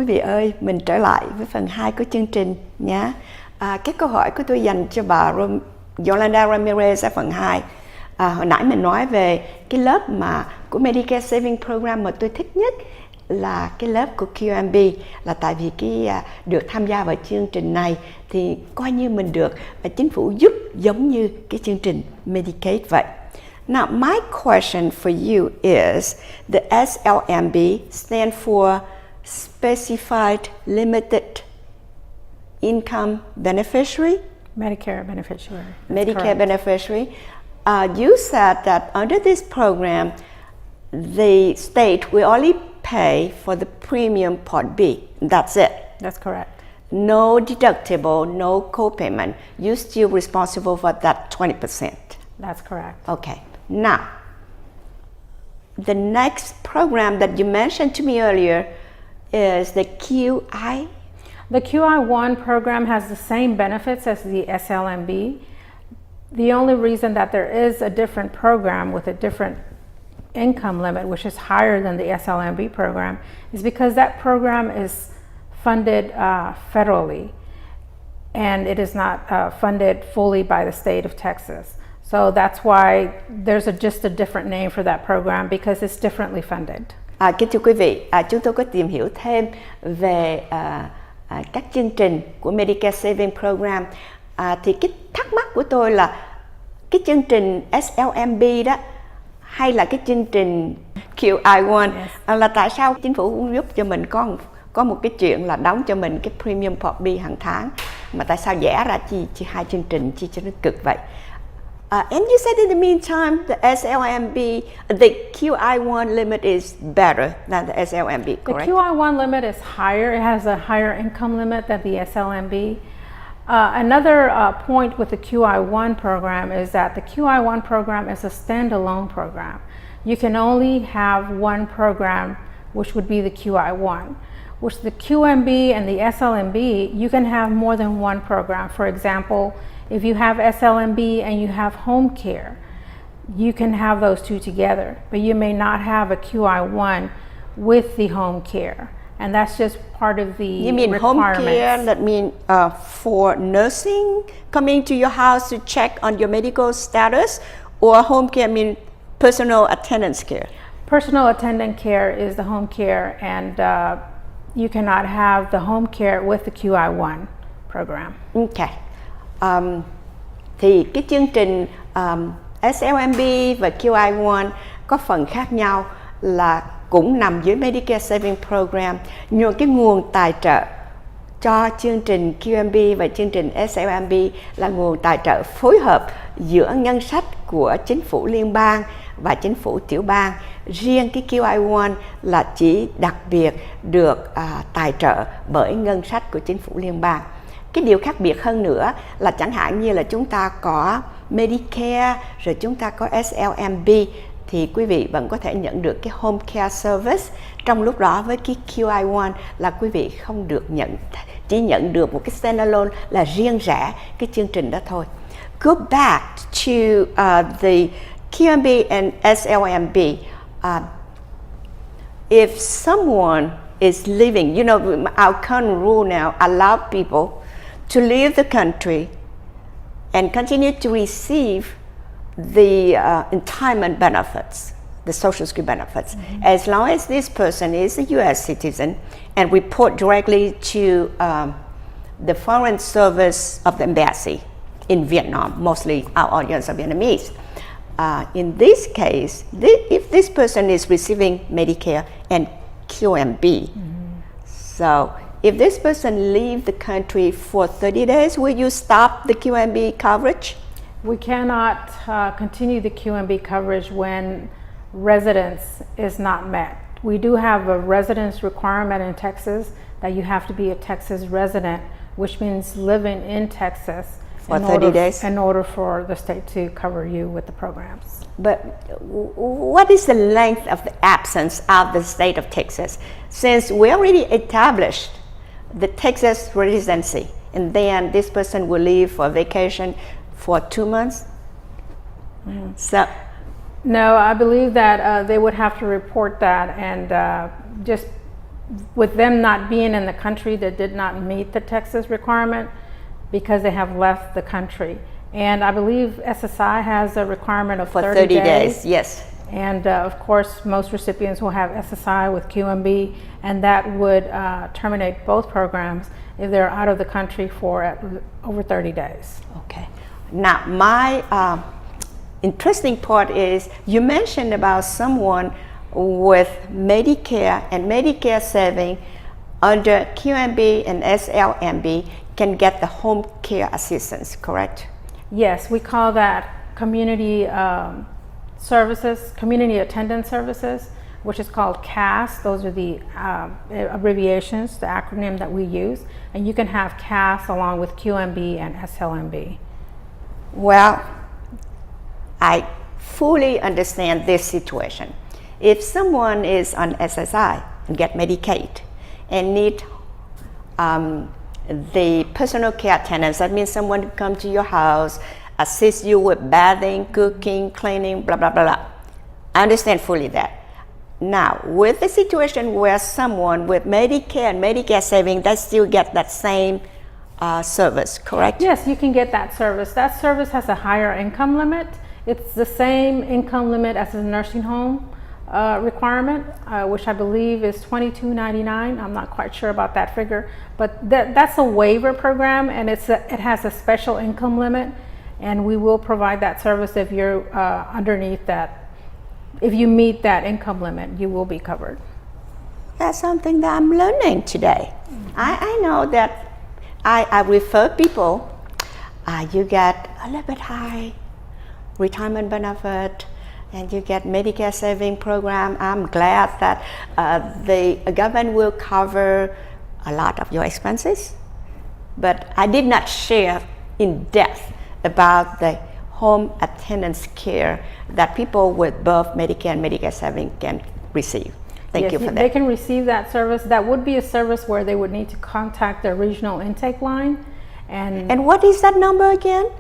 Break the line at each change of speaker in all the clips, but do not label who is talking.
vị ơi, mình trở lại với phần 2 của chương trình nhé. Cái câu hỏi của tôi dành cho bà Yolanda Ramirez ở phần 2. Hồi nãy mình nói về cái lớp của Medicare Saving Program mà tôi thích nhất là cái lớp của QMB, là tại vì được tham gia vào chương trình này thì coi như mình được chính phủ giúp giống như cái chương trình Medicaid vậy. Now, my question for you is, the SLMB stand for Specified Limited Income Beneficiary?
Medicare beneficiary.
Medicare beneficiary. You said that under this program, the state will only pay for the premium Part B. That's it.
That's correct.
No deductible, no copayment. You're still responsible for that 20%.
That's correct.
Okay. Now, the next program that you mentioned to me earlier is the QI.
The QI1 program has the same benefits as the SLMB. The only reason that there is a different program with a different income limit, which is higher than the SLMB program, is because that program is funded federally, and it is not funded fully by the state of Texas. So that's why there's just a different name for that program, because it's differently funded.
Kính thưa quý vị, chúng tôi có tìm hiểu thêm về các chương trình của Medicare Saving Program. Thì cái thắc mắc của tôi là cái chương trình SLMB đó hay là cái chương trình QI1, là tại sao chính phủ cũng giúp cho mình có một cái chuyện là đóng cho mình cái premium Part B hàng tháng, mà tại sao vẽ ra chi hai chương trình chi cho nó cực vậy? And you said in the meantime, the SLMB, the QI1 limit is better than the SLMB, correct?
The QI1 limit is higher. It has a higher income limit than the SLMB. Another point with the QI1 program is that the QI1 program is a standalone program. You can only have one program, which would be the QI1. Which the QMB and the SLMB, you can have more than one program. For example, if you have SLMB and you have home care, you can have those two together, but you may not have a QI1 with the home care. And that's just part of the
You mean
requirements.
home care, that means for nursing coming to your house to check on your medical status, or home care mean personal attendance care?
Personal attendant care is the home care, and you cannot have the home care with the QI1 program.
Okay. Thì cái chương trình SLMB và QI1 có phần khác nhau là cũng nằm dưới Medicare Saving Program, nhưng cái nguồn tài trợ cho chương trình QMB và chương trình SLMB là nguồn tài trợ phối hợp giữa ngân sách của chính phủ liên bang và chính phủ tiểu bang. Riêng cái QI1 là chỉ đặc biệt được tài trợ bởi ngân sách của chính phủ liên bang. Cái điều khác biệt hơn nữa là chẳng hạn như là chúng ta có Medicare, rồi chúng ta có SLMB, thì quý vị vẫn có thể nhận được cái home care service. Trong lúc đó với cái QI1 là quý vị không được chỉ nhận được một cái standalone là riêng rẽ cái chương trình đó thôi. Go back to the QMB and SLMB. If someone is living, you know, our current rule now allow people to leave the country and continue to receive the retirement benefits, the Social Security benefits, as long as this person is a U.S. citizen and report directly to the Foreign Service of the Embassy in Vietnam. Mostly our audience are Vietnamese. In this case, if this person is receiving Medicare and QMB, so if this person leaves the country for 30 days, will you stop the QMB coverage?
We cannot continue the QMB coverage when residence is not met. We do have a residence requirement in Texas that you have to be a Texas resident, which means living in Texas
for 30 days
in order for the state to cover you with the programs.
But what is the length of the absence of the state of Texas? Since we already established the Texas residency, and then this person will leave for vacation for 2 months. So,
no, I believe that they would have to report that and just with them not being in the country, that did not meet the Texas requirement because they have left the country. And I believe SSI has a requirement of
For
30 days.
Yes.
And of course, most recipients will have SSI with QMB, and that would terminate both programs if they're out of the country for over 30 days.
Okay. Now, my interesting part is you mentioned about someone with Medicare and Medicare saving under QMB and SLMB can get the home care assistance, correct?
Yes, we call that community services, community attendance services, which is called CAS. Those are the abbreviations, the acronym that we use. And you can have CAS along with QMB and SLMB.
Well, I fully understand this situation. If someone is on SSI and get Medicaid and need the personal care attendants, that means someone who come to your house, assist you with bathing, cooking, cleaning, blah, blah, blah, blah. I understand fully that. Now, with the situation where someone with Medicare and Medicare saving, they still get that same service, correct?
Yes, you can get that service. That service has a higher income limit. It's the same income limit as a nursing home requirement, which I believe is $22.99. I'm not quite sure about that figure, but that's a waiver program, and it has a special income limit, and we will provide that service if you're underneath that. If you meet that income limit, you will be covered.
That's something that I'm learning today. I know that I refer people, you get a little bit high retirement benefit, and you get Medicare saving program. I'm glad that the government will cover a lot of your expenses, but I did not share in depth about the home attendance care that people with both Medicare and Medicare saving can receive. Thank you for that.
They can receive that service. That would be a service where they would need to contact their regional intake line.
And what is that number again?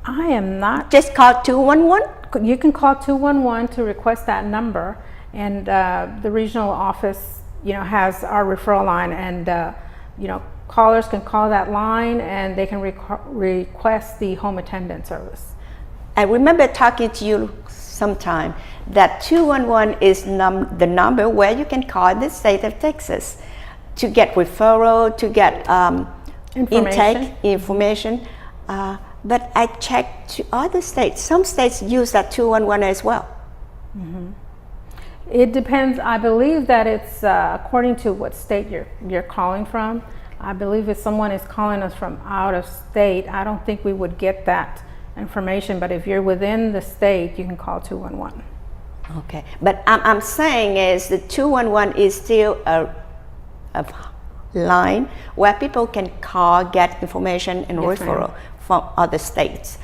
I am not.
Just call 211?
You can call 211 to request that number, and the regional office, has our referral line, and callers can call that line and they can request the home attendant service.
I remember talking to you sometime that 211 is the number where you can call the state of Texas to get referral, to get intake information. But I checked to other states. Some states use that 211 as well.
Mm-hmm. It depends. I believe that it's according to what state you're calling from. I believe if someone is calling us from out of state, I don't think we would get that information. But if you're within the state, you can call 211.
Okay. But I'm saying is the 211 is still a line where people can call, get information and
Yes,
referral
ma'am.
from other states.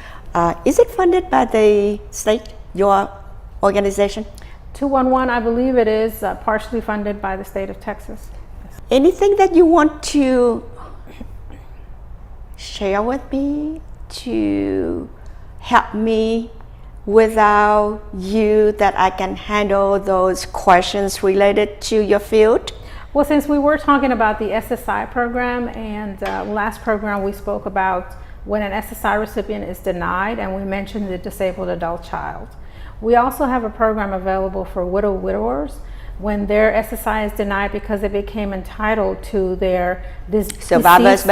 Is it funded by the state, your organization?
211, I believe it is partially funded by the state of Texas.
Anything that you want to share with me to help me without you, that I can handle those questions related to your field?
Well, since we were talking about the SSI program, and last program we spoke about when an SSI recipient is denied, and we mentioned the disabled adult child. We also have a program available for widowers when their SSI is denied because they became entitled to their
survivor's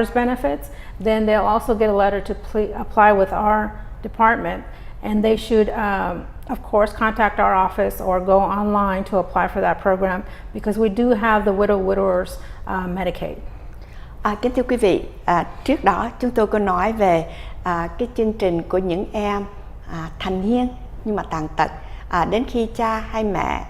benefits. Then they'll also get a letter to apply with our department, and they should of course contact our office or go online to apply for that program, because we do have the widowers Medicaid.
Kính thưa quý vị, trước đó chúng tôi có nói về cái chương trình của những em thành niên nhưng mà tàn tật, đến khi cha hay mẹ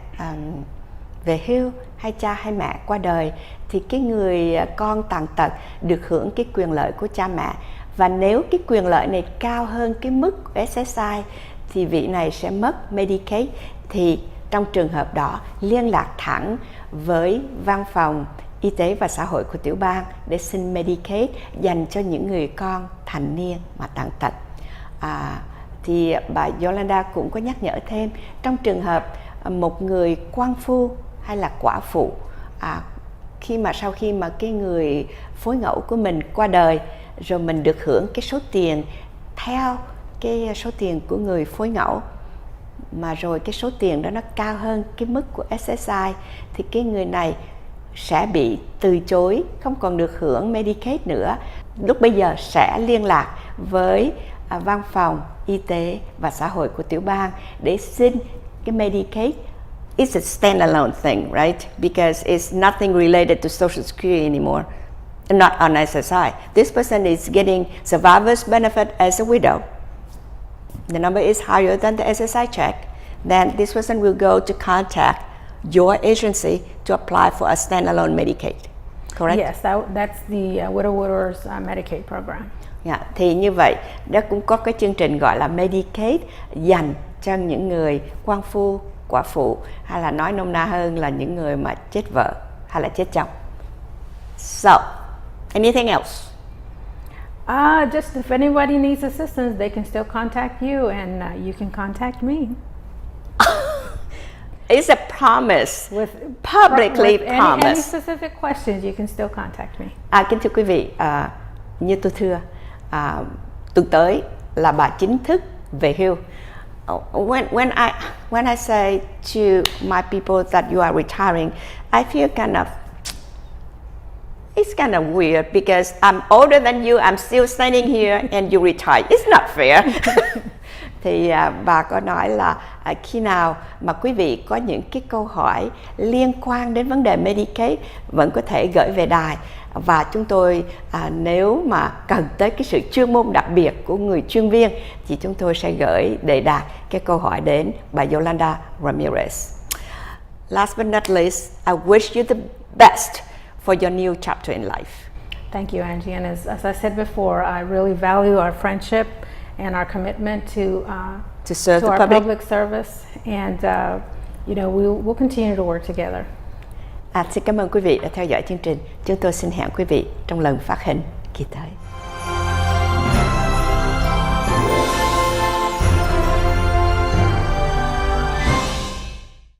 về hưu hay cha hay mẹ qua đời thì cái người con tàn tật được hưởng cái quyền lợi của cha mẹ, và nếu cái quyền lợi này cao hơn cái mức SSI thì vị này sẽ mất Medicaid. Thì trong trường hợp đó liên lạc thẳng với văn phòng y tế và xã hội của tiểu bang để xin Medicaid dành cho những người con thành niên mà tàn tật. Thì bà Yolanda cũng có nhắc nhở thêm, trong trường hợp một người quan phu hay là quả phụ sau khi mà cái người phối ngẫu của mình qua đời, rồi mình được hưởng cái số tiền theo cái số tiền của người phối ngẫu, mà rồi cái số tiền đó nó cao hơn cái mức của SSI, thì cái người này sẽ bị từ chối, không còn được hưởng Medicaid nữa. Lúc bây giờ sẽ liên lạc với văn phòng y tế và xã hội của tiểu bang để xin cái Medicaid. It's a standalone thing, right? Because it's nothing related to Social Security anymore, not on SSI. This person is getting survivor's benefit as a widow. The number is higher than the SSI check. Then this person will go to contact your agency to apply for a standalone Medicaid. Correct?
Yes, that's the widow's Medicaid program.
Thì như vậy, đó cũng có cái chương trình gọi là Medicaid dành cho những người quan phu, quả phụ, hay là nói nôm na hơn là những người mà chết vợ hay là chết chồng. So, anything else?
Just if anybody needs assistance, they can still contact you, and you can contact me.
It's a promise, publicly promise.
Any specific questions, you can still contact me.
Kính thưa quý vị, như tôi thưa, tuần tới là bà chính thức về hưu. When I say to my people that you are retiring, I feel it's kind of weird because I'm older than you, I'm still standing here and you retire. It's not fair. Thì bà có nói là khi nào mà quý vị có những cái câu hỏi liên quan đến vấn đề Medicaid vẫn có thể gửi về đài, và chúng tôi nếu mà cần tới cái sự chuyên môn đặc biệt của người chuyên viên thì chúng tôi sẽ gửi đề đạt cái câu hỏi đến bà Yolanda Ramirez. Last but not least, I wish you the best for your new chapter in life.
Thank you, Angie. And as I said before, I really value our friendship and our commitment to
serve
our
the
public service, and we'll continue to work together.
Xin cảm ơn quý vị đã theo dõi chương trình. Chúng tôi xin hẹn quý vị trong lần phát hình kỳ tới.